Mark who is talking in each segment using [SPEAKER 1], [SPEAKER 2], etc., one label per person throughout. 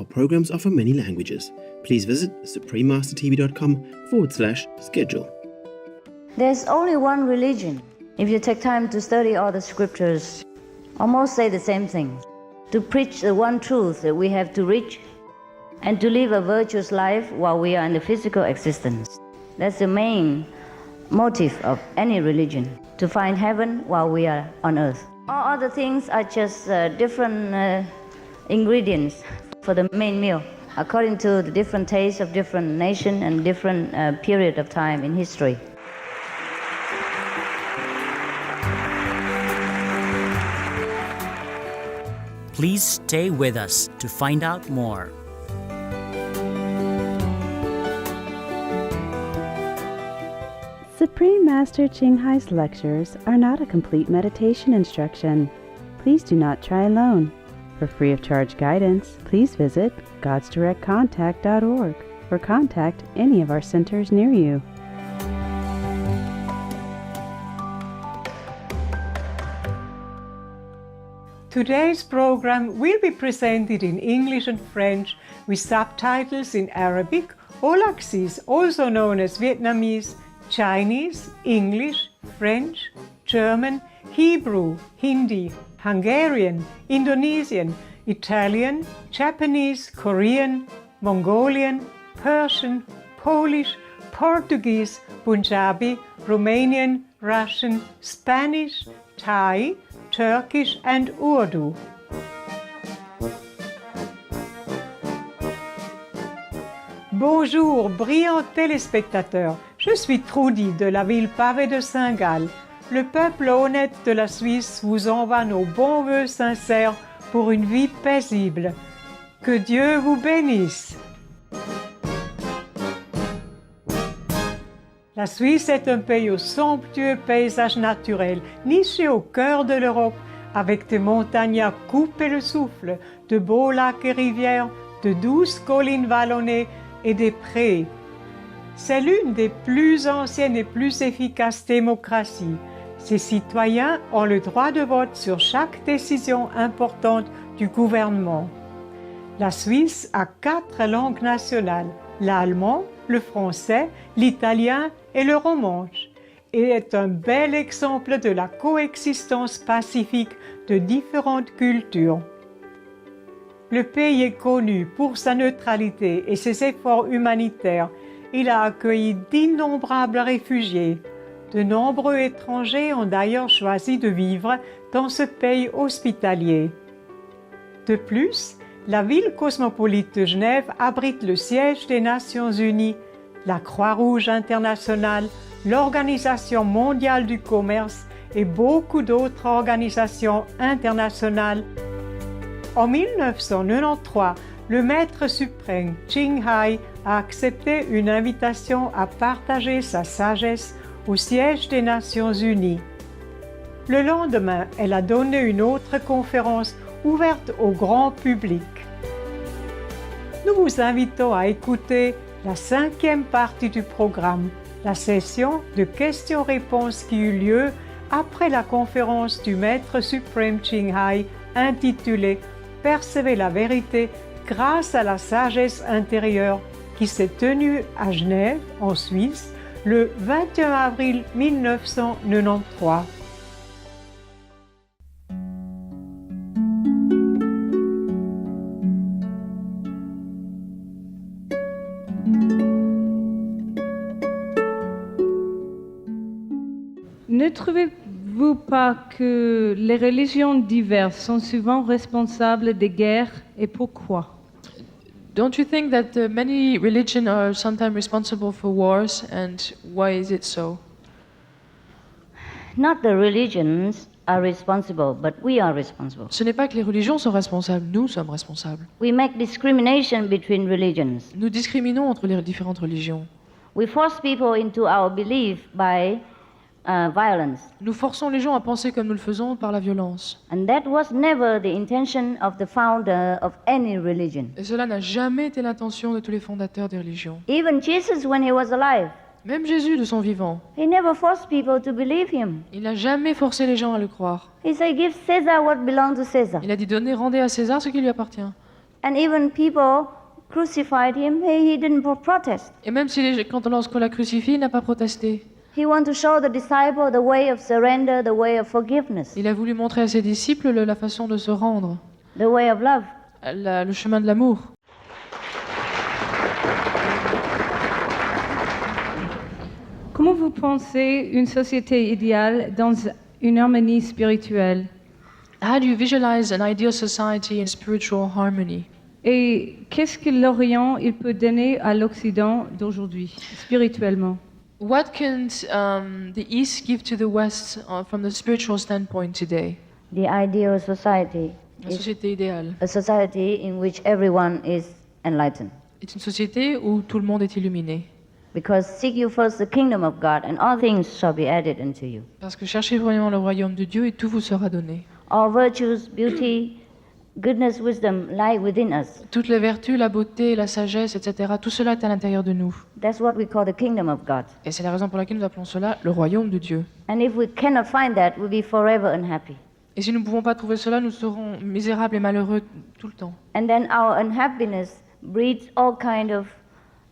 [SPEAKER 1] our programs offer many languages. Please visit suprememastertv.com/schedule.
[SPEAKER 2] There's only one religion. If you take time to study all the scriptures, almost say the same thing. To preach the one truth that we have to reach and to live a virtuous life while we are in the physical existence. That's the main motive of any religion, to find heaven while we are on earth. All other things are just different ingredients for the main meal, according to the different tastes of different nation and different period of time in history.
[SPEAKER 3] Please stay with us to find out more.
[SPEAKER 4] Supreme Master Ching Hai's lectures are not a complete meditation instruction. Please do not try alone. For free of charge guidance, please visit godsdirectcontact.org or contact any of our centers near you.
[SPEAKER 5] Today's program will be presented in English and French with subtitles in Arabic, Aulacese, also known as Vietnamese, Chinese, English, French, German, Hebrew, Hindi, Hungarian, Indonesian, Italian, Japanese, Korean, Mongolian, Persian, Polish, Portuguese, Punjabi, Romanian, Russian, Spanish, Thai, Turkish and Urdu. Bonjour, brillants téléspectateurs. Je suis Trudy de la ville pavée de Saint-Gall. Le peuple honnête de la Suisse vous envoie nos bons vœux sincères pour une vie paisible. Que Dieu vous bénisse. La Suisse est un pays aux somptueux paysages naturels, niché au cœur de l'Europe, avec des montagnes à couper le souffle, de beaux lacs et rivières, de douces collines vallonnées et des prés. C'est l'une des plus anciennes et plus efficaces démocraties. Ses citoyens ont le droit de vote sur chaque décision importante du gouvernement. La Suisse a 4 langues nationales, l'allemand, le français, l'italien et le romanche, et est un bel exemple de la coexistence pacifique de différentes cultures. Le pays est connu pour sa neutralité et ses efforts humanitaires. Il a accueilli d'innombrables réfugiés. De nombreux étrangers ont d'ailleurs choisi de vivre dans ce pays hospitalier. De plus, la ville cosmopolite de Genève abrite le siège des Nations Unies, la Croix-Rouge internationale, l'Organisation mondiale du commerce et beaucoup d'autres organisations internationales. En 1993, le maître suprême Ching Hai a accepté une invitation à partager sa sagesse au siège des Nations Unies. Le lendemain, elle a donné une autre conférence ouverte au grand public. Nous vous invitons à écouter la 5e partie du programme, la session de questions-réponses qui eut lieu après la conférence du maître suprême Ching Hai intitulée « Percevez la vérité grâce à la sagesse intérieure » qui s'est tenue à Genève, en Suisse, le 21 avril 1993.
[SPEAKER 6] Ne trouvez-vous pas que les religions diverses sont souvent responsables des guerres et pourquoi?
[SPEAKER 7] Don't you think that many religions are sometimes responsible for wars, and why is it so?
[SPEAKER 2] Not the religions are responsible, but we are responsible.
[SPEAKER 7] Ce n'est pas que les religions sont responsables, nous sommes responsables.
[SPEAKER 2] We make discrimination between religions.
[SPEAKER 7] Nous discriminons entre les différentes religions.
[SPEAKER 2] We force people into our belief by violence.
[SPEAKER 7] Nous forçons les gens à penser comme nous le faisons par la violence.
[SPEAKER 2] And that was never the intention of the founder of any religion.
[SPEAKER 7] Et cela n'a jamais été l'intention de tous les fondateurs des religions.
[SPEAKER 2] Even Jesus, when he was alive,
[SPEAKER 7] Même Jésus, de son vivant,
[SPEAKER 2] he never forced people to believe him.
[SPEAKER 7] il n'a jamais forcé les gens à le croire.
[SPEAKER 2] He said, give Caesar what belongs to Caesar.
[SPEAKER 7] Il a dit, rendez à César ce qui lui appartient.
[SPEAKER 2] And even people crucified him, he didn't protest.
[SPEAKER 7] Et même si lorsqu'on l'a crucifié, il n'a pas protesté.
[SPEAKER 2] He wanted to show the disciple the way of surrender, the way of forgiveness,
[SPEAKER 7] Il a voulu montrer à ses disciples la façon de se rendre,
[SPEAKER 2] the way of love.
[SPEAKER 7] le chemin de l'amour.
[SPEAKER 6] Comment vous pensez une société idéale dans une harmonie spirituelle?
[SPEAKER 7] How do you visualize an ideal society in spiritual harmony?
[SPEAKER 6] Et qu'est-ce que l'Orient il peut donner à l'Occident d'aujourd'hui, spirituellement?
[SPEAKER 7] What can the East give to the West from the spiritual standpoint today?
[SPEAKER 2] The ideal society
[SPEAKER 7] La
[SPEAKER 2] is
[SPEAKER 7] société idéale
[SPEAKER 2] a society in which everyone is enlightened.
[SPEAKER 7] est une société où tout le monde est illuminé.
[SPEAKER 2] Because seek you first the kingdom of God, and all things shall be added unto you.
[SPEAKER 7] Parce que cherchez vraiment le royaume de Dieu et tout vous sera donné.
[SPEAKER 2] All virtues, beauty, goodness, wisdom lie within us.
[SPEAKER 7] Toutes les vertus, la beauté, la sagesse, etc., tout cela est à l'intérieur de nous.
[SPEAKER 2] That's what we call the kingdom of God.
[SPEAKER 7] Et c'est la raison pour laquelle nous appelons cela le royaume de Dieu.
[SPEAKER 2] And if we cannot find that, we'll be forever unhappy.
[SPEAKER 7] Et si nous ne pouvons pas trouver cela, nous serons misérables et malheureux tout le temps.
[SPEAKER 2] And then our unhappiness breeds all kind of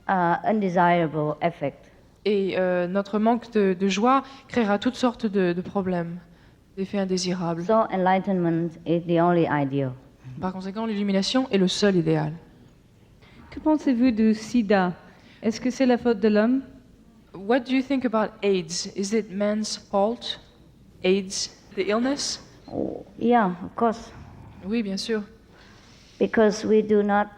[SPEAKER 2] undesirable effect.
[SPEAKER 7] Et notre manque de joie créera toutes sortes de problèmes, d'effets indésirables.
[SPEAKER 2] So enlightenment is the only ideal.
[SPEAKER 7] Par conséquent, l'illumination est le seul idéal.
[SPEAKER 6] Que pensez-vous du sida? Est-ce que c'est la faute de l'homme?
[SPEAKER 7] What do you think about AIDS? Is it man's fault? AIDS, the illness?
[SPEAKER 2] Oh, yeah, of course.
[SPEAKER 7] Oui, bien sûr.
[SPEAKER 2] Because we do not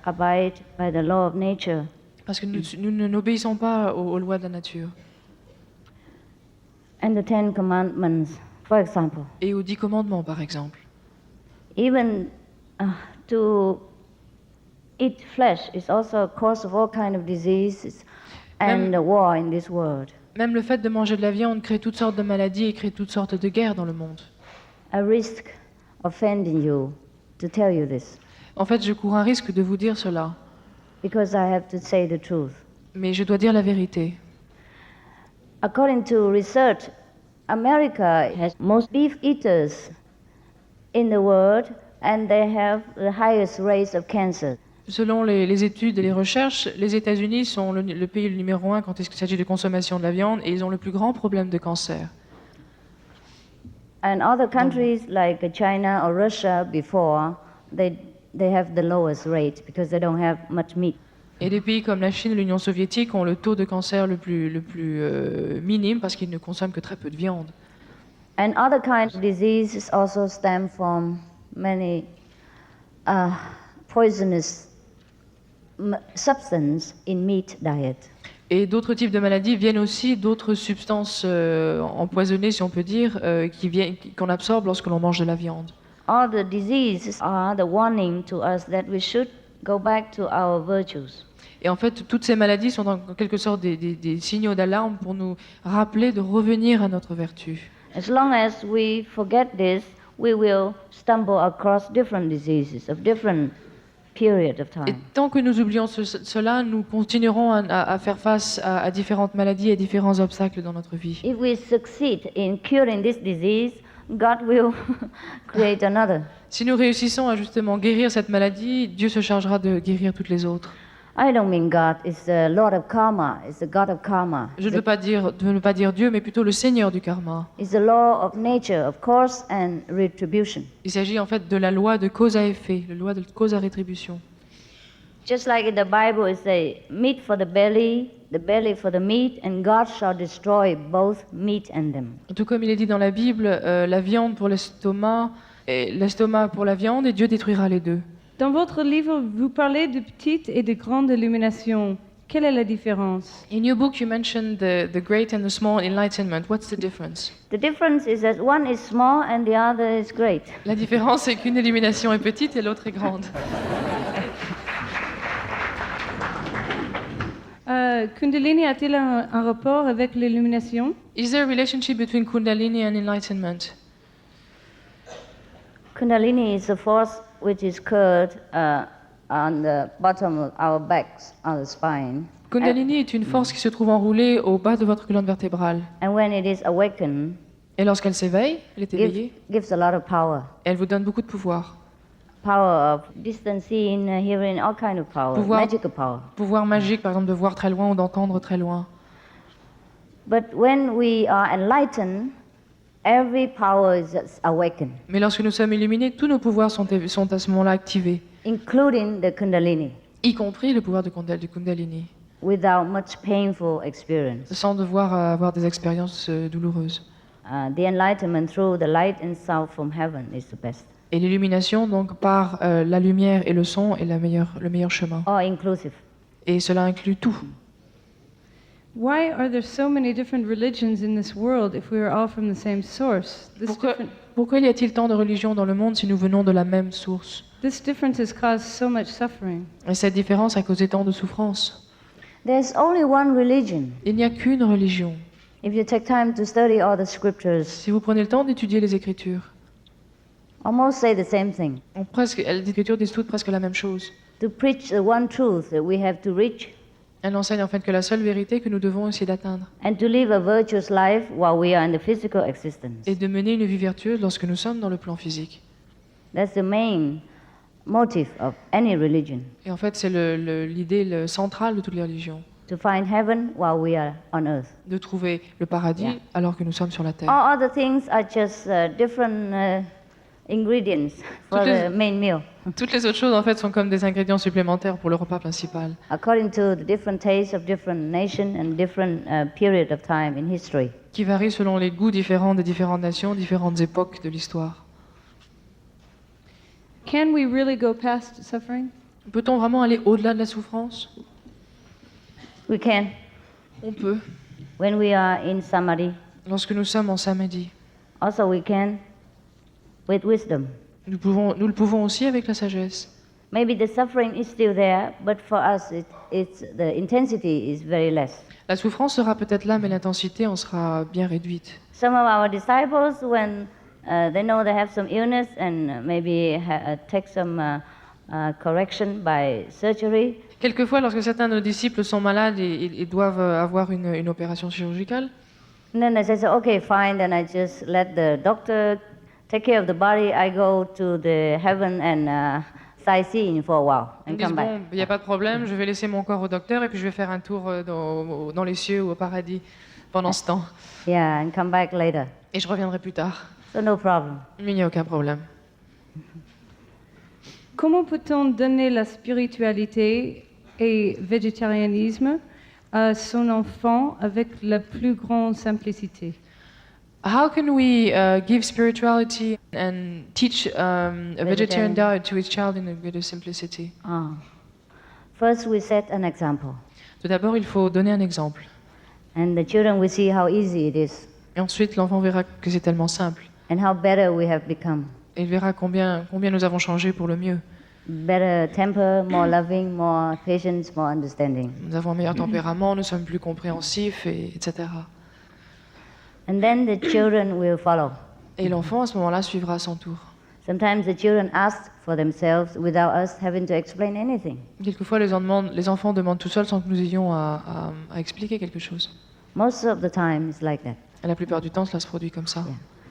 [SPEAKER 2] abide by the law of nature.
[SPEAKER 7] Parce que nous n'obéissons pas aux lois de la nature.
[SPEAKER 2] And the Ten Commandments, for example.
[SPEAKER 7] Et aux 10 commandements, par exemple.
[SPEAKER 2] Even to eat flesh is also a cause of all kind of diseases and war in this world.
[SPEAKER 7] Même le fait de manger de la viande crée toutes sortes de maladies et crée toutes sortes de guerres dans le monde.
[SPEAKER 2] I risk offending you to tell you this,
[SPEAKER 7] En fait, je cours un risque de vous dire cela,
[SPEAKER 2] because I have to say the truth.
[SPEAKER 7] mais je dois dire la vérité.
[SPEAKER 2] According to research, America has most beef eaters in the world, and they have the highest rates of cancer.
[SPEAKER 7] Selon les études et les recherches, les États-Unis sont le pays numéro 1 quand il s'agit de consommation de la viande et ils ont le plus grand problème de cancer.
[SPEAKER 2] And other countries like China or Russia before, they have the lowest rate because they don't have much meat.
[SPEAKER 7] Et des pays comme la Chine et l'Union soviétique ont le taux de cancer le plus minime parce qu'ils ne consomment que très peu de viande.
[SPEAKER 2] And other kinds of diseases also stem from many poisonous substances in meat diet.
[SPEAKER 7] Et d'autres types de maladies viennent aussi d'autres substances empoisonnées, si on peut dire, qu'on absorbe lorsque l'on mange de la viande.
[SPEAKER 2] All the diseases are the warning to us that we should go back to our virtues.
[SPEAKER 7] Et en fait, toutes ces maladies sont en quelque sorte des signaux d'alarme pour nous rappeler de revenir à notre vertu.
[SPEAKER 2] As long as we forget this, we will stumble across different diseases of different period of
[SPEAKER 7] Et
[SPEAKER 2] time.
[SPEAKER 7] tant que nous oublions cela, nous continuerons à faire face à différentes maladies et différents obstacles dans notre vie.
[SPEAKER 2] If we succeed in curing this disease, God will create another.
[SPEAKER 7] Si nous réussissons à justement guérir cette maladie, Dieu se chargera de guérir toutes les autres.
[SPEAKER 2] I don't mean God is the Lord of karma, is the God of karma.
[SPEAKER 7] Je ne veux pas dire Dieu, mais plutôt le Seigneur du karma.
[SPEAKER 2] It's the law of nature, of course, and retribution.
[SPEAKER 7] Il s'agit en fait de la loi de cause à effet, la loi de cause à rétribution.
[SPEAKER 2] Just like in the Bible, it says, meat for the belly for the meat, and God shall destroy both meat and them.
[SPEAKER 7] Tout comme il est dit dans la Bible, la viande pour l'estomac, et l'estomac pour la viande, et Dieu détruira les deux.
[SPEAKER 6] Dans votre livre, vous parlez de petite et de grande illumination. Quelle est la différence?
[SPEAKER 7] In your book, you mentioned the great and the small enlightenment. What's the difference?
[SPEAKER 2] The difference is that one is small and the other is great.
[SPEAKER 7] La différence, c'est qu'une illumination est petite et l'autre est grande.
[SPEAKER 6] Kundalini a-t-il un rapport avec l'illumination?
[SPEAKER 7] Is there a relationship between Kundalini and enlightenment?
[SPEAKER 2] Kundalini is a force which is curved on the bottom of our backs, on the spine.
[SPEAKER 7] Kundalini est une force qui se trouve enroulée au bas de votre colonne vertébrale.
[SPEAKER 2] And when it is awakened,
[SPEAKER 7] Et lorsqu'elle s'éveille, elle est éveillée,
[SPEAKER 2] gives a lot of power.
[SPEAKER 7] elle vous donne beaucoup de pouvoir.
[SPEAKER 2] power of distant seeing, hearing, all kind of power, magical power.
[SPEAKER 7] Pouvoir magique, par exemple, de voir très loin ou d'entendre très loin.
[SPEAKER 2] But when we are enlightened, every power is awakened,
[SPEAKER 7] Mais lorsque nous sommes illuminés, tous nos pouvoirs sont à ce moment-là activés,
[SPEAKER 2] including the Kundalini,
[SPEAKER 7] y compris le pouvoir du Kundalini,
[SPEAKER 2] without much painful experience.
[SPEAKER 7] sans devoir avoir des expériences douloureuses.
[SPEAKER 2] The enlightenment through the light and sound from heaven is the best,
[SPEAKER 7] Et l'illumination, donc, par la lumière et le son, est le meilleur chemin.
[SPEAKER 2] all inclusive.
[SPEAKER 7] Et cela inclut tout.
[SPEAKER 6] Why are there so many different religions in this world if we are all from the same source?
[SPEAKER 7] Pourquoi y a-t-il tant de religions dans le monde si nous venons de la même source?
[SPEAKER 6] This difference has caused so much suffering.
[SPEAKER 7] Et cette différence a causé tant de souffrance.
[SPEAKER 2] There's only one religion.
[SPEAKER 7] Il n'y a qu'une religion.
[SPEAKER 2] If you take time to study all the scriptures,
[SPEAKER 7] Si vous prenez le temps d'étudier les Écritures,
[SPEAKER 2] almost say the same thing.
[SPEAKER 7] les Écritures disent toutes presque la même chose.
[SPEAKER 2] To preach the one truth that we have to reach,
[SPEAKER 7] Elles enseignent en fait que la seule vérité que nous devons essayer d'atteindre
[SPEAKER 2] and to live a virtuous life while we are in the physical existence.
[SPEAKER 7] est de mener une vie vertueuse lorsque nous sommes dans le plan physique.
[SPEAKER 2] That's the main motive of any religion,
[SPEAKER 7] Et en fait, c'est l'idée centrale de toutes les religions,
[SPEAKER 2] to find heaven while we are on earth.
[SPEAKER 7] de trouver le paradis
[SPEAKER 2] Yeah.
[SPEAKER 7] alors que nous sommes sur la terre.
[SPEAKER 2] All other things are just different ingredients for
[SPEAKER 7] Toutes les-
[SPEAKER 2] the main meal,
[SPEAKER 7] Toutes les autres choses, en fait, sont comme des ingrédients supplémentaires pour le repas principal,
[SPEAKER 2] according to the different tastes of different nations and different period of time in history.
[SPEAKER 7] qui varient selon les goûts différents des différentes nations, différentes époques de l'histoire.
[SPEAKER 6] Can we really go past suffering?
[SPEAKER 7] Peut-on vraiment aller au-delà de la souffrance?
[SPEAKER 2] We can,
[SPEAKER 7] On peut.
[SPEAKER 2] when we are in samadhi.
[SPEAKER 7] Lorsque nous sommes en samadhi,
[SPEAKER 2] Also, we can with wisdom.
[SPEAKER 7] nous le pouvons aussi avec la sagesse.
[SPEAKER 2] Maybe the suffering is still there, but for us, the intensity is very less.
[SPEAKER 7] La souffrance sera peut-être là, mais l'intensité en sera bien réduite.
[SPEAKER 2] Some of our disciples, when they know they have some illness and maybe take some correction by surgery,
[SPEAKER 7] Quelquefois, lorsque certains de nos disciples sont malades et doivent avoir une opération chirurgicale,
[SPEAKER 2] and then they say, okay, fine, then I just let the doctor take care of the body. I go to the heaven and sightseeing for a while
[SPEAKER 7] ils
[SPEAKER 2] and
[SPEAKER 7] disent,
[SPEAKER 2] come back.
[SPEAKER 7] bon, il n'y a pas de problème, je vais laisser mon corps au docteur et puis je vais faire un tour dans les cieux ou au paradis pendant ce temps.
[SPEAKER 2] Yeah, and come back later.
[SPEAKER 7] Et je reviendrai plus tard.
[SPEAKER 2] So no problem.
[SPEAKER 7] Mais il n'y a aucun problème.
[SPEAKER 6] Comment peut-on donner la spiritualité et végétarianisme à son enfant avec la plus grande simplicité?
[SPEAKER 7] How can we give spirituality and teach a vegetarian diet to his child in a greater simplicity?
[SPEAKER 2] First, we set an example,
[SPEAKER 7] Tout d'abord, il faut donner un exemple.
[SPEAKER 2] and the children will see how easy it is
[SPEAKER 7] Et ensuite, l'enfant verra que c'est tellement simple.
[SPEAKER 2] and how better we have become.
[SPEAKER 7] Et il verra combien nous avons changé pour le mieux.
[SPEAKER 2] Better temper, more loving, more patience, more understanding.
[SPEAKER 7] Nous avons un meilleur tempérament, nous sommes plus compréhensifs, etc.
[SPEAKER 2] And then the children will follow.
[SPEAKER 7] Et l'enfant, à ce moment-là, suivra à son tour.
[SPEAKER 2] Sometimes the children ask for themselves without us having to explain anything.
[SPEAKER 7] Quelquefois, les enfants demandent tout seuls sans que nous ayons à expliquer quelque chose.
[SPEAKER 2] Most of the time, it's like that.
[SPEAKER 7] Et la plupart du temps, cela se produit comme ça.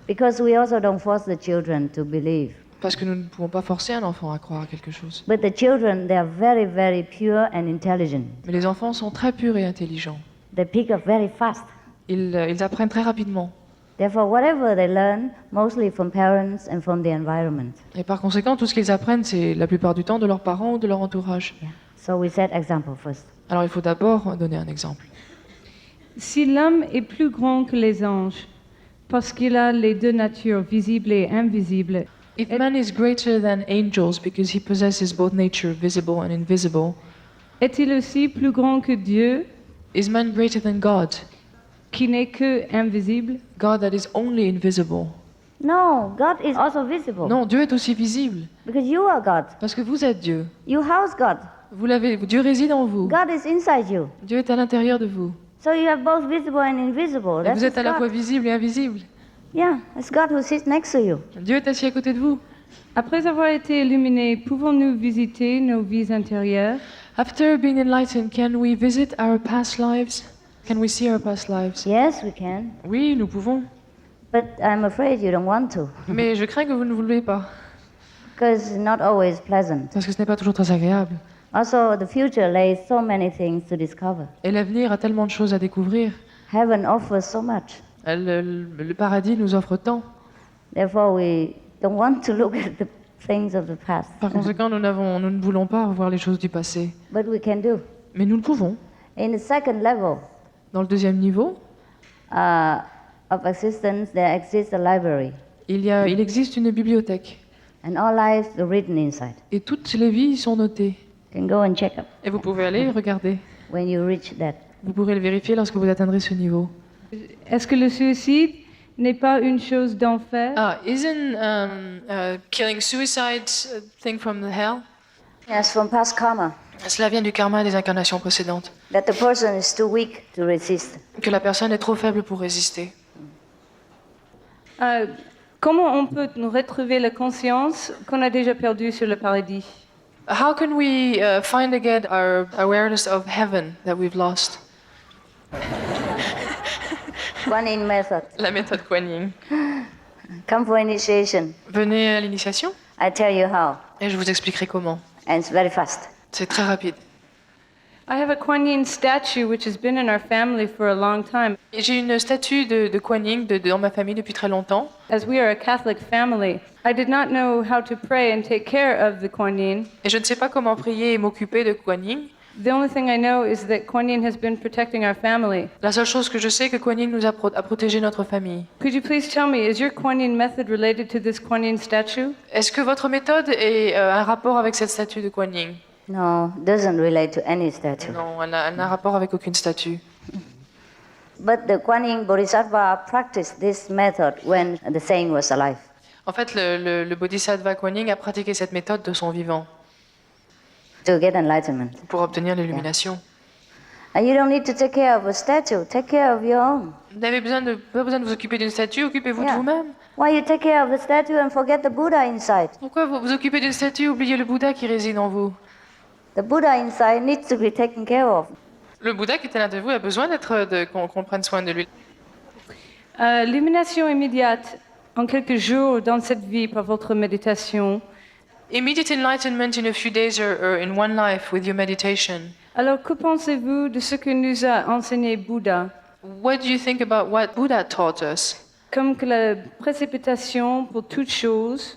[SPEAKER 2] Because we also don't force the children to believe.
[SPEAKER 7] Parce que nous ne pouvons pas forcer un enfant à croire à quelque chose.
[SPEAKER 2] But the children, they are very, very pure and intelligent.
[SPEAKER 7] Mais les enfants sont très purs et intelligents.
[SPEAKER 2] They pick up very fast.
[SPEAKER 7] Ils apprennent très rapidement.
[SPEAKER 2] Therefore, whatever they learn, mostly from parents and from the environment.
[SPEAKER 7] Et par conséquent, tout ce qu'ils apprennent, c'est la plupart du temps de leurs parents ou de leur entourage.
[SPEAKER 2] Yeah. So we set example first.
[SPEAKER 7] Alors il faut d'abord donner un exemple.
[SPEAKER 6] Si l'homme est plus grand que les anges, parce qu'il a les deux natures, visibles et invisibles,
[SPEAKER 7] If man is greater than angels because he possesses both nature, visible and invisible,
[SPEAKER 6] est-il aussi plus grand que Dieu,
[SPEAKER 7] is man greater than God?
[SPEAKER 6] qui n'est que invisible?
[SPEAKER 7] God that is only invisible.
[SPEAKER 2] No, God is also visible.
[SPEAKER 7] Non, Dieu est aussi visible.
[SPEAKER 2] Because you are God.
[SPEAKER 7] Parce que vous êtes Dieu.
[SPEAKER 2] You house God.
[SPEAKER 7] Dieu réside en vous.
[SPEAKER 2] God is inside you.
[SPEAKER 7] Dieu est à l'intérieur de vous.
[SPEAKER 2] So you have both visible and invisible.
[SPEAKER 7] Et
[SPEAKER 2] That's
[SPEAKER 7] vous êtes à la
[SPEAKER 2] God.
[SPEAKER 7] fois visible et invisible.
[SPEAKER 2] Yeah, it's God who sits next to you.
[SPEAKER 7] Dieu est assis à côté de vous.
[SPEAKER 6] Après avoir été illuminés, pouvons-nous visiter nos vies intérieures?
[SPEAKER 7] After being enlightened, can we visit our past lives? Can we see our past lives?
[SPEAKER 2] Yes, we can.
[SPEAKER 7] Oui, nous pouvons.
[SPEAKER 2] But I'm afraid you don't want to.
[SPEAKER 7] Mais je crains que vous ne voulez pas.
[SPEAKER 2] because it's not always pleasant.
[SPEAKER 7] Parce que ce n'est pas toujours très agréable.
[SPEAKER 2] Also, the future lays so many things to discover.
[SPEAKER 7] Et l'avenir a tellement de choses à découvrir.
[SPEAKER 2] Heaven offers so much.
[SPEAKER 7] Le paradis nous offre tant.
[SPEAKER 2] Therefore, we don't want to look at the things of the past.
[SPEAKER 7] Par conséquent, nous ne voulons pas revoir les choses du passé.
[SPEAKER 2] But we can do.
[SPEAKER 7] Mais nous le pouvons.
[SPEAKER 2] In the second level
[SPEAKER 7] Dans le deuxième niveau,
[SPEAKER 2] of existence, there exists a library.
[SPEAKER 7] il existe une bibliothèque.
[SPEAKER 2] And all lives are written inside.
[SPEAKER 7] Et toutes les vies y sont notées.
[SPEAKER 2] You can go and check up
[SPEAKER 7] Et vous pouvez aller regarder.
[SPEAKER 2] when you reach that.
[SPEAKER 7] Vous pourrez le vérifier lorsque vous atteindrez ce niveau.
[SPEAKER 6] Est-ce que le suicide n'est pas une chose d'enfer?
[SPEAKER 7] Isn't killing suicide a thing from the hell?
[SPEAKER 2] Yes, from past karma,
[SPEAKER 7] Cela vient du karma des incarnations précédentes.
[SPEAKER 2] that the person is too weak to resist.
[SPEAKER 7] Que la personne est trop faible pour résister.
[SPEAKER 6] Comment on peut nous retrouver la conscience qu'on a déjà perdue sur le paradis?
[SPEAKER 7] How can we find again our awareness of heaven that we've lost?
[SPEAKER 2] One in method.
[SPEAKER 7] La méthode Kuan Yin.
[SPEAKER 2] Come for initiation.
[SPEAKER 7] Venez à l'initiation
[SPEAKER 2] I tell you how.
[SPEAKER 7] et je vous expliquerai comment.
[SPEAKER 2] And it's very fast.
[SPEAKER 7] C'est très rapide.
[SPEAKER 6] I have a Kuan Yin statue which has been in our family for a long time.
[SPEAKER 7] Et j'ai une statue de Kuan Yin dans ma famille depuis très longtemps.
[SPEAKER 6] As we are a Catholic family, I did not know how to pray and take care of the Kuan Yin.
[SPEAKER 7] Et je ne sais pas comment prier et m'occuper de Kuan Yin.
[SPEAKER 6] The only thing I know is that Kuan Yin has been protecting our family.
[SPEAKER 7] La seule chose que je sais, c'est que Kuan Yin nous a protégé notre famille.
[SPEAKER 6] Could you please tell me, is your Kuan Yin method related to this Kuan Yin statue?
[SPEAKER 7] Est-ce que votre méthode est un rapport avec cette statue de Kuan Yin?
[SPEAKER 2] No, doesn't relate to any statue.
[SPEAKER 7] Non, elle n'a un rapport avec aucune statue.
[SPEAKER 2] But the Kuan Yin Bodhisattva practiced this method when the saint was alive.
[SPEAKER 7] En fait, le Bodhisattva Kuan Yin a pratiqué cette méthode de son vivant
[SPEAKER 2] To get enlightenment.
[SPEAKER 7] pour obtenir l'illumination.
[SPEAKER 2] And you don't need to take care of a statue, take care of your own.
[SPEAKER 7] Vous n'avez pas besoin de vous occuper d'une statue, occupez-vous de
[SPEAKER 2] Yeah.
[SPEAKER 7] vous-même.
[SPEAKER 2] Why you take care of the statue and forget the Buddha inside?
[SPEAKER 7] Pourquoi vous vous occupez d'une statue, oubliez le Bouddha qui réside en vous?
[SPEAKER 2] The Buddha inside needs to be taken care of.
[SPEAKER 7] Le Bouddha qui est à l'intérieur de vous a besoin qu'on prenne soin de lui.
[SPEAKER 6] L'illumination immédiate en quelques jours dans cette vie par votre méditation.
[SPEAKER 7] Immediate enlightenment in a few days or in one life with your meditation.
[SPEAKER 6] Alors, que pensez-vous de ce que nous a enseigné Bouddha?
[SPEAKER 7] What do you think about what Buddha taught us?
[SPEAKER 6] Comme que la précipitation pour toute chose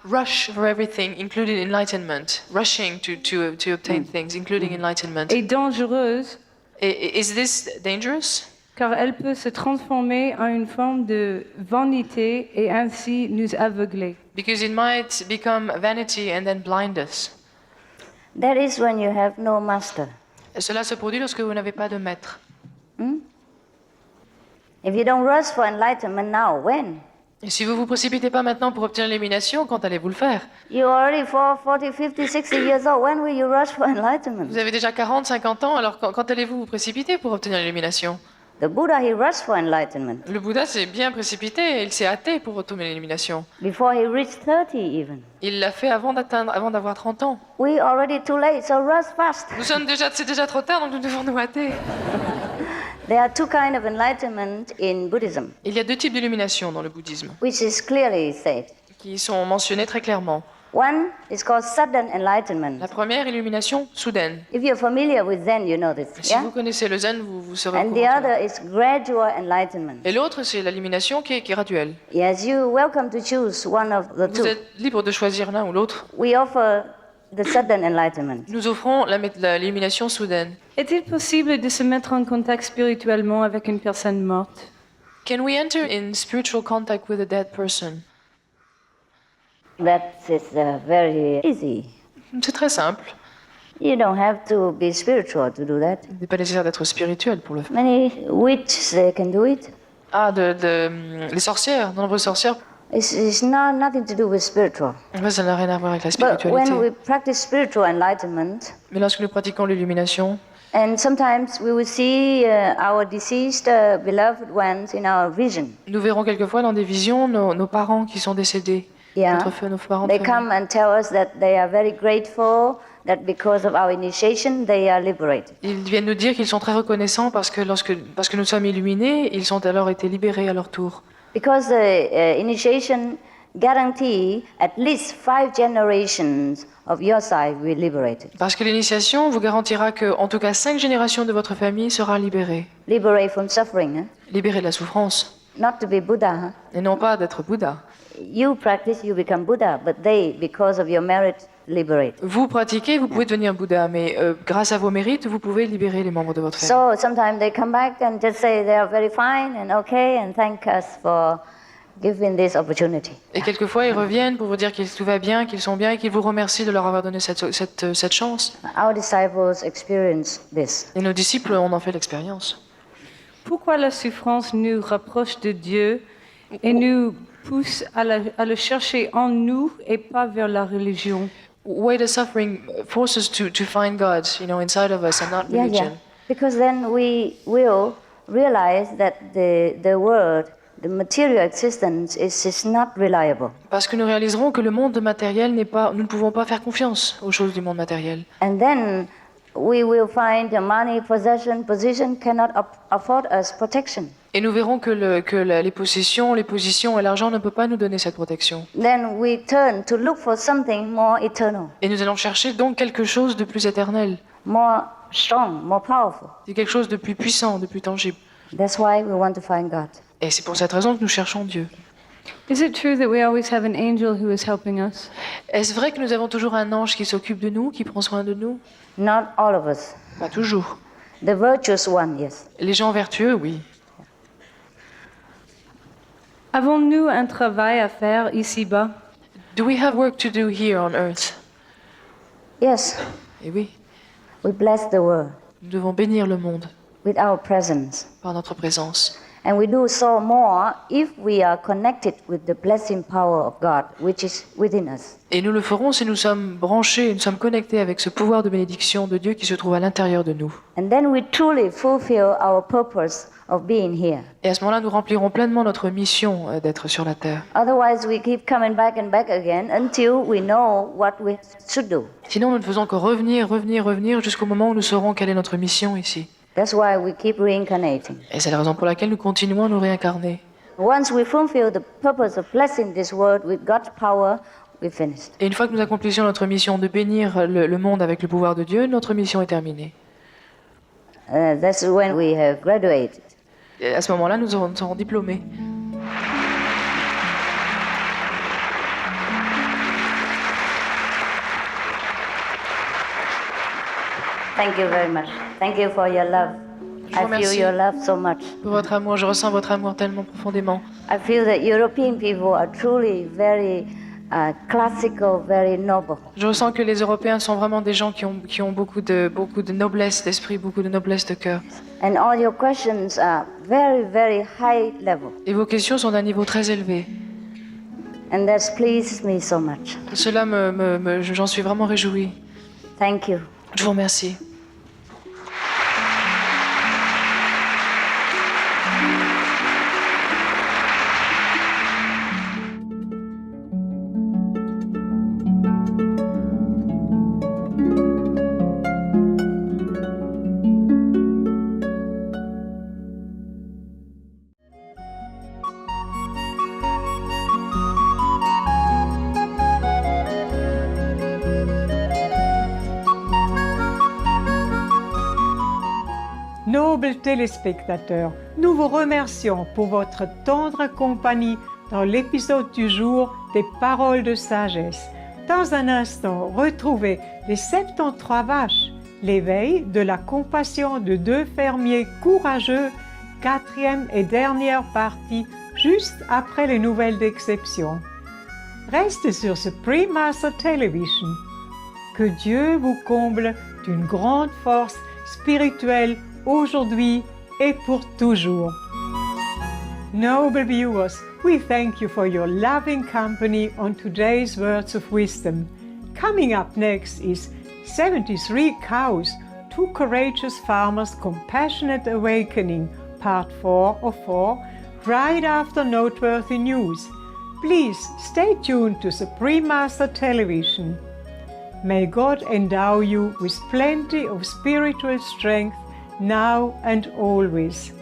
[SPEAKER 7] Rush for everything, including enlightenment. Rushing to obtain things, including enlightenment.
[SPEAKER 6] est dangereuse
[SPEAKER 7] Is this dangerous?
[SPEAKER 6] car elle peut se transformer en une forme de vanité et ainsi nous aveugler.
[SPEAKER 7] Because it might become vanity and then blind us.
[SPEAKER 2] That is when you have no master.
[SPEAKER 7] Et cela se produit lorsque vous n'avez pas de maître.
[SPEAKER 2] If you don't rush for enlightenment now, when?
[SPEAKER 7] Et si vous vous précipitez pas maintenant pour obtenir l'illumination, quand allez-vous le faire?
[SPEAKER 2] You're already 40, 50, 60 years old. When will you rush for enlightenment?
[SPEAKER 7] Vous avez déjà 40, 50 ans, alors quand allez-vous vous précipiter pour obtenir l'illumination?
[SPEAKER 2] The Buddha, he rushed for enlightenment
[SPEAKER 7] Le Bouddha s'est bien précipité, il s'est hâté pour obtenir l'illumination.
[SPEAKER 2] before he reached 30 even.
[SPEAKER 7] Il l'a fait avant d'avoir 30 ans.
[SPEAKER 2] We already too late, so rush fast.
[SPEAKER 7] C'est déjà trop tard, donc nous devons nous hâter.
[SPEAKER 2] There are two kinds of enlightenment in Buddhism,
[SPEAKER 7] Il y a deux types d'illumination dans le bouddhisme,
[SPEAKER 2] which is clearly said.
[SPEAKER 7] qui sont mentionnés très clairement.
[SPEAKER 2] One is called sudden enlightenment.
[SPEAKER 7] La première, illumination soudaine.
[SPEAKER 2] If you're familiar with Zen, you know this,
[SPEAKER 7] Si
[SPEAKER 2] yeah?
[SPEAKER 7] vous connaissez le zen, vous serez au
[SPEAKER 2] And
[SPEAKER 7] courant
[SPEAKER 2] the
[SPEAKER 7] de cela.
[SPEAKER 2] other is gradual enlightenment.
[SPEAKER 7] Et l'autre, c'est l'illumination qui est graduelle.
[SPEAKER 2] Yes, you're welcome to choose one of the
[SPEAKER 7] Vous
[SPEAKER 2] two.
[SPEAKER 7] êtes libre de choisir l'un ou l'autre.
[SPEAKER 2] We offer the sudden enlightenment.
[SPEAKER 7] Nous offrons l'illumination soudaine.
[SPEAKER 6] Est-il possible de se mettre en contact spirituellement avec une personne morte?
[SPEAKER 7] Can we enter in spiritual contact with a dead person?
[SPEAKER 2] That is very easy.
[SPEAKER 7] C'est très simple.
[SPEAKER 2] You don't have to be spiritual to do that.
[SPEAKER 7] Il n'est pas nécessaire d'être spirituel pour le faire.
[SPEAKER 2] Many witches, they can do it.
[SPEAKER 7] Les sorcières, de nombreuses sorcières,
[SPEAKER 2] It's nothing to do with spiritual.
[SPEAKER 7] en fait, ça n'a rien à voir avec la
[SPEAKER 2] But
[SPEAKER 7] spiritualité.
[SPEAKER 2] when we practice spiritual enlightenment,
[SPEAKER 7] Mais lorsque nous pratiquons l'illumination,
[SPEAKER 2] and sometimes we will see our deceased beloved ones in our vision.
[SPEAKER 7] nous verrons quelquefois dans des visions nos parents qui sont décédés.
[SPEAKER 2] Yeah.
[SPEAKER 7] Nos parents de
[SPEAKER 2] They
[SPEAKER 7] famille.
[SPEAKER 2] come and tell us that they are very grateful that because of our initiation they are liberated.
[SPEAKER 7] Ils viennent nous dire qu'ils sont très reconnaissants parce que parce que nous sommes illuminés, ils ont alors été libérés à leur tour.
[SPEAKER 2] Because the initiation guarantee at least 5 generations of your side will be liberated.
[SPEAKER 7] Parce que l'initiation vous garantira que, en tout cas, 5 générations de votre famille sera libérée.
[SPEAKER 2] Liberate from suffering,
[SPEAKER 7] Libérée de la souffrance.
[SPEAKER 2] not to be Buddha.
[SPEAKER 7] Et non pas d'être Bouddha.
[SPEAKER 2] You practice, you become Buddha, but they, because of your merit, liberate.
[SPEAKER 7] Vous pratiquez, vous pouvez devenir Bouddha, mais grâce à vos mérites, vous pouvez libérer les membres de votre famille.
[SPEAKER 2] So sometimes they come back and just say they are very fine and okay and thank us for giving this opportunity.
[SPEAKER 7] Et quelquefois, ils reviennent pour vous dire que tout va bien, qu'ils sont bien et qu'ils vous remercient de leur avoir donné cette chance.
[SPEAKER 2] Our disciples experience this.
[SPEAKER 7] Et nos disciples, on en fait l'expérience.
[SPEAKER 6] Pourquoi la souffrance nous rapproche de Dieu et nous pousse à le chercher en nous et pas vers la religion?
[SPEAKER 7] Why the suffering forces us to find God, inside of us and not religion.
[SPEAKER 2] Because then we will realize that the world, the material existence is not reliable.
[SPEAKER 7] Parce que nous réaliserons que le monde matériel nous ne pouvons pas faire confiance aux choses du monde matériel.
[SPEAKER 2] And then we will find the money, possession, position cannot afford us protection.
[SPEAKER 7] Et nous verrons que les possessions, les positions et l'argent ne peuvent pas nous donner cette protection.
[SPEAKER 2] Then we turn to look for something more eternal,
[SPEAKER 7] Et nous allons chercher donc quelque chose de plus éternel,
[SPEAKER 2] more strong, more powerful.
[SPEAKER 7] c'est quelque chose de plus puissant, de plus tangible.
[SPEAKER 2] That's why we want to find God.
[SPEAKER 7] Et c'est pour cette raison que nous cherchons Dieu.
[SPEAKER 6] Is it true that we always have an angel who is helping us?
[SPEAKER 7] Est-ce vrai que nous avons toujours un ange qui s'occupe de nous, qui prend soin de nous?
[SPEAKER 2] Not all of us.
[SPEAKER 7] Pas toujours.
[SPEAKER 2] The virtuous one, yes.
[SPEAKER 7] Les gens vertueux, oui.
[SPEAKER 6] Avons-nous un travail à faire ici-bas?
[SPEAKER 7] Do we have work to do here on earth?
[SPEAKER 2] Yes,
[SPEAKER 7] Et oui,
[SPEAKER 2] we bless the world
[SPEAKER 7] nous devons bénir le monde
[SPEAKER 2] with our presence.
[SPEAKER 7] par notre présence.
[SPEAKER 2] And we do so more if we are connected with the blessing power of God, which is within us.
[SPEAKER 7] Et nous le ferons si nous sommes branchés, nous sommes connectés avec ce pouvoir de bénédiction de Dieu qui se trouve à l'intérieur de nous.
[SPEAKER 2] And then we truly fulfill our purpose of being here.
[SPEAKER 7] Et à ce moment-là, nous remplirons pleinement notre mission d'être sur la terre.
[SPEAKER 2] Otherwise, we keep coming back and back again until we know what we should do.
[SPEAKER 7] Sinon, nous ne faisons que revenir jusqu'au moment où nous saurons quelle est notre mission ici.
[SPEAKER 2] That's why we keep reincarnating.
[SPEAKER 7] Et c'est la raison pour laquelle nous continuons à nous réincarner.
[SPEAKER 2] Once we fulfill the purpose of blessing this world with God's power, we're finished.
[SPEAKER 7] Et une fois que nous accomplissions notre mission de bénir le monde avec le pouvoir de Dieu, notre mission est terminée.
[SPEAKER 2] That's when we have graduated.
[SPEAKER 7] Et à ce moment-là, nous serons diplômés.
[SPEAKER 2] Thank you very much. Thank you for your love.
[SPEAKER 7] Je vous
[SPEAKER 2] I feel
[SPEAKER 7] remercie.
[SPEAKER 2] your love so much.
[SPEAKER 7] Pour votre amour, je ressens votre amour tellement profondément.
[SPEAKER 2] I feel that European people are truly very classical, very noble.
[SPEAKER 7] Je ressens que les Européens sont vraiment des gens qui ont beaucoup de noblesse d'esprit, beaucoup de noblesse de cœur.
[SPEAKER 2] And all your questions are very, very high level.
[SPEAKER 7] Et vos questions sont d'un niveau très élevé.
[SPEAKER 2] And that's pleased me so much.
[SPEAKER 7] Cela j'en suis vraiment réjouie.
[SPEAKER 2] Thank you.
[SPEAKER 7] Je vous remercie.
[SPEAKER 5] Nobles téléspectateurs, nous vous remercions pour votre tendre compagnie dans l'épisode du jour des Paroles de sagesse. Dans un instant, retrouvez les 73 vaches, l'éveil de la compassion de 2 fermiers courageux, 4e et dernière partie, juste après les nouvelles d'exception. Restez sur Supreme Master Television. Que Dieu vous comble d'une grande force spirituelle aujourd'hui et pour toujours. Noble viewers, we thank you for your loving company on today's Words of Wisdom. Coming up next is 73 Cows, 2 Courageous Farmers' Compassionate Awakening, Part 4 of 4, right after Noteworthy News. Please stay tuned to Supreme Master Television. May God endow you with plenty of spiritual strength now and always.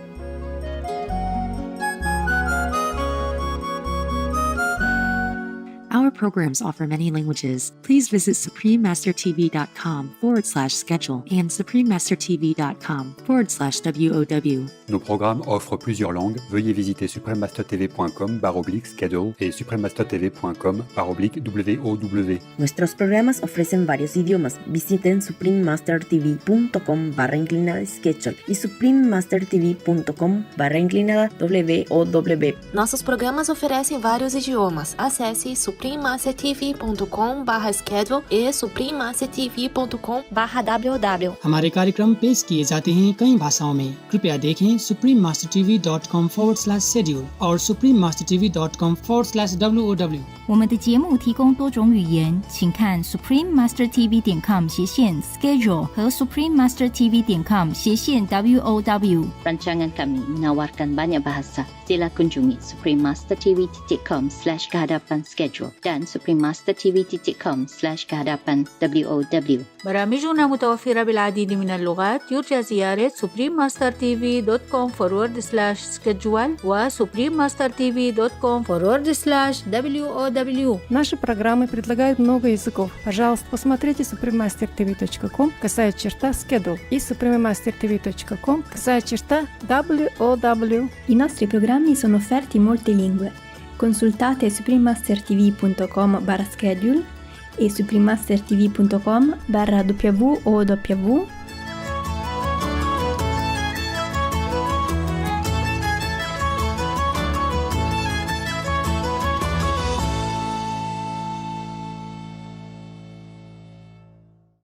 [SPEAKER 8] programs offer many languages. Please visit suprememastertv.com/schedule and suprememastertv.com/WOW.
[SPEAKER 9] Nos programmes offrent plusieurs langues. Veuillez visiter suprememastertv.com/schedule et suprememastertv.com/WOW.
[SPEAKER 10] Nuestros programas ofrecen varios idiomas. Visiten suprememastertv.com/schedule e suprememastertv.com/WOW.
[SPEAKER 11] Nossos programas oferecem vários idiomas. Acesse suprememastertv.com/schedule e suprememastertv.com/WOW.
[SPEAKER 12] हमारे कार्यक्रम पेश किए जाते हैं कई भाषाओं में। कृपया देखें suprememastertv.com/schedule और suprememastertv.com/WOW。
[SPEAKER 13] 我们的节目提供多种语言，请看 suprememastertv.com/schedule 和 suprememastertv.com/WOW。
[SPEAKER 2] Rancangan kami menawarkan banyak bahasa. Sila kunjungi suprememastertv.com/kehadapan-schedule dan suprememastertv.com/kehadapan-WOW.
[SPEAKER 14] برامجنا متوفرة بالعديد من اللغات. يرجى زيارة suprememastertv.com/schedule و suprememastertv.com/WOW.
[SPEAKER 5] Наши программы предлагают много языков. Пожалуйста, посмотрите suprememastertv.com/schedule и suprememastertv.com/WOW.
[SPEAKER 15] I nostri programmi sono offerti in molte lingue. Consultate suprememastertv.com/schedule e suprememastertv.com/WOW